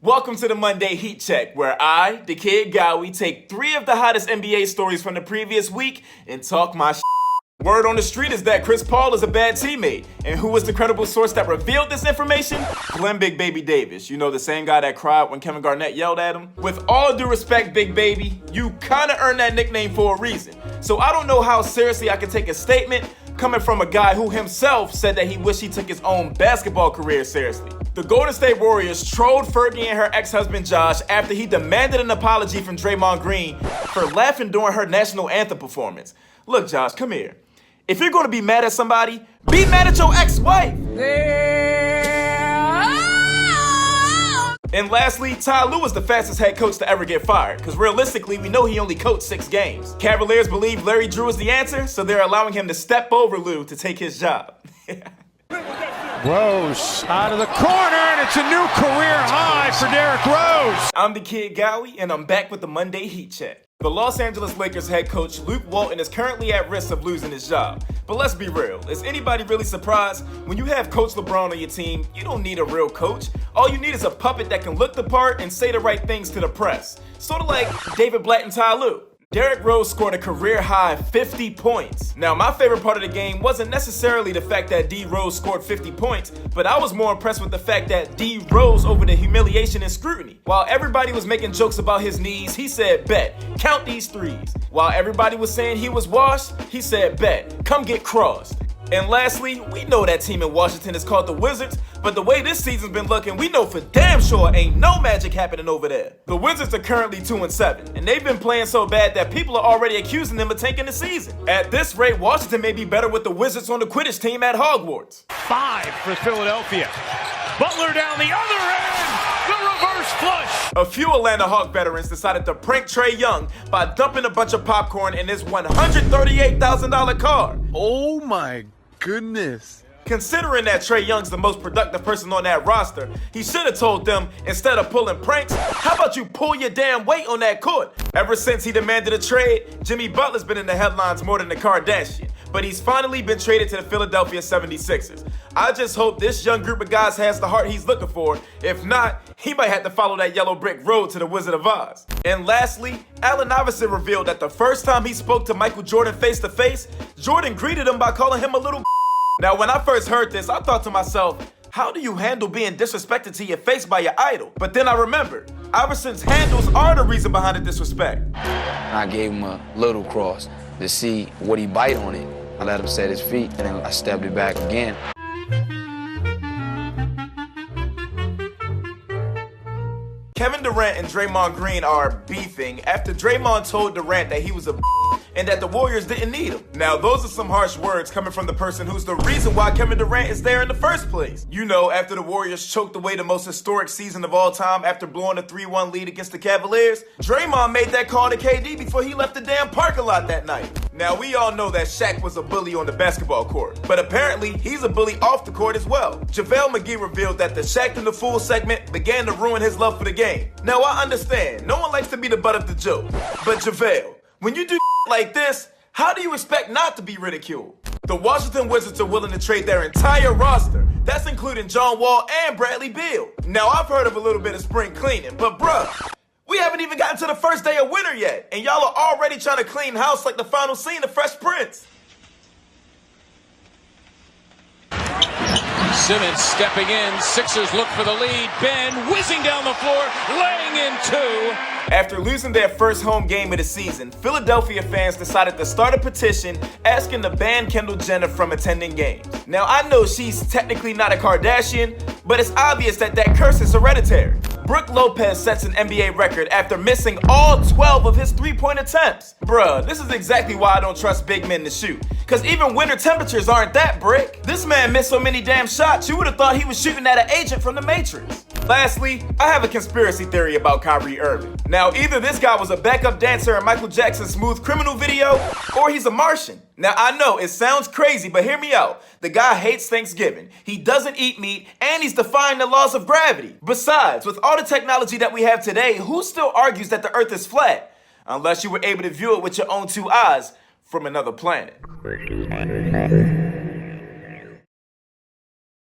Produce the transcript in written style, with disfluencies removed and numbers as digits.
Welcome to the Monday Heat Check, where I, the kid Gowie, take 3 of the hottest NBA stories from the previous week and talk my shit. Word on the street is that Chris Paul is a bad teammate. And who was the credible source that revealed this information? Glenn Big Baby Davis. You know, the same guy that cried when Kevin Garnett yelled at him? With all due respect, Big Baby, you kinda earned that nickname for a reason. So I don't know how seriously I can take a statement coming from a guy who himself said that he wished he took his own basketball career seriously. The Golden State Warriors trolled Fergie and her ex-husband Josh after he demanded an apology from Draymond Green for laughing during her national anthem performance. Look, Josh, come here. If you're going to be mad at somebody, be mad at your ex-wife. And lastly, Ty Lue was the fastest head coach to ever get fired, because realistically, we know he only coached 6 games. Cavaliers believe Larry Drew is the answer, so they're allowing him to step over Lue to take his job. Rose out of the corner, and it's a new career high for Derrick Rose. I'm the kid Gowie, and I'm back with the Monday Heat Check. The Los Angeles Lakers head coach Luke Walton is currently at risk of losing his job. But let's be real, is anybody really surprised? When you have Coach LeBron on your team, you don't need a real coach. All you need is a puppet that can look the part and say the right things to the press. Sort of like David Blatt and Ty Lue. Derrick Rose scored a career-high 50 points. Now, my favorite part of the game wasn't necessarily the fact that D. Rose scored 50 points, but I was more impressed with the fact that D. rose over the humiliation and scrutiny. While everybody was making jokes about his knees, he said, bet, count these threes. While everybody was saying he was washed, he said, bet, come get crossed. And lastly, we know that team in Washington is called the Wizards, but the way this season's been looking, we know for damn sure ain't no magic happening over there. The Wizards are currently 2-7, and they've been playing so bad that people are already accusing them of tanking the season. At this rate, Washington may be better with the Wizards on the Quidditch team at Hogwarts. 5 for Philadelphia. Butler down the other end. The reverse flush. A few Atlanta Hawk veterans decided to prank Trae Young by dumping a bunch of popcorn in his $138,000 car. Oh my goodness. Considering that Trae Young's the most productive person on that roster, he should have told them, instead of pulling pranks, how about you pull your damn weight on that court? Ever since he demanded a trade, Jimmy Butler's been in the headlines more than the Kardashian, but he's finally been traded to the Philadelphia 76ers. I just hope this young group of guys has the heart he's looking for. If not, he might have to follow that yellow brick road to the Wizard of Oz. And lastly, Allen Iverson revealed that the first time he spoke to Michael Jordan face to face, Jordan greeted him by calling him a little. Now, when I first heard this, I thought to myself, how do you handle being disrespected to your face by your idol? But then I remembered, Iverson's handles are the reason behind the disrespect. I gave him a little cross to see what he bite on it. I let him set his feet, and then I stepped it back again. Kevin Durant and Draymond Green are beefing after Draymond told Durant that he was a and that the Warriors didn't need him. Now, those are some harsh words coming from the person who's the reason why Kevin Durant is there in the first place. You know, after the Warriors choked away the most historic season of all time after blowing a 3-1 lead against the Cavaliers, Draymond made that call to KD before he left the damn parking lot that night. Now, we all know that Shaq was a bully on the basketball court, but apparently he's a bully off the court as well. JaVale McGee revealed that the Shaq in the Fool segment began to ruin his love for the game. Now, I understand, no one likes to be the butt of the joke, but JaVale, when you do like this, how do you expect not to be ridiculed? The Washington Wizards are willing to trade their entire roster. That's including John Wall and Bradley Beal. Now, I've heard of a little bit of spring cleaning, but bruh, we haven't even gotten to the first day of winter yet, and y'all are already trying to clean house like the final scene of Fresh Prince. Simmons stepping in, Sixers look for the lead, Ben whizzing down the floor, laying in 2. After losing their first home game of the season, Philadelphia fans decided to start a petition asking to ban Kendall Jenner from attending games. Now, I know she's technically not a Kardashian, but it's obvious that that curse is hereditary. Brooke Lopez sets an NBA record after missing all 12 of his 3-point attempts. Bruh, this is exactly why I don't trust big men to shoot. Cause even winter temperatures aren't that brick. This man missed so many damn shots, you would've thought he was shooting at an agent from the Matrix. Lastly, I have a conspiracy theory about Kyrie Irving. Now, either this guy was a backup dancer in Michael Jackson's Smooth Criminal video, or he's a Martian. Now, I know, it sounds crazy, but hear me out. The guy hates Thanksgiving, he doesn't eat meat, and he's defying the laws of gravity. Besides, with all the technology that we have today, who still argues that the Earth is flat? Unless you were able to view it with your own 2 eyes from another planet.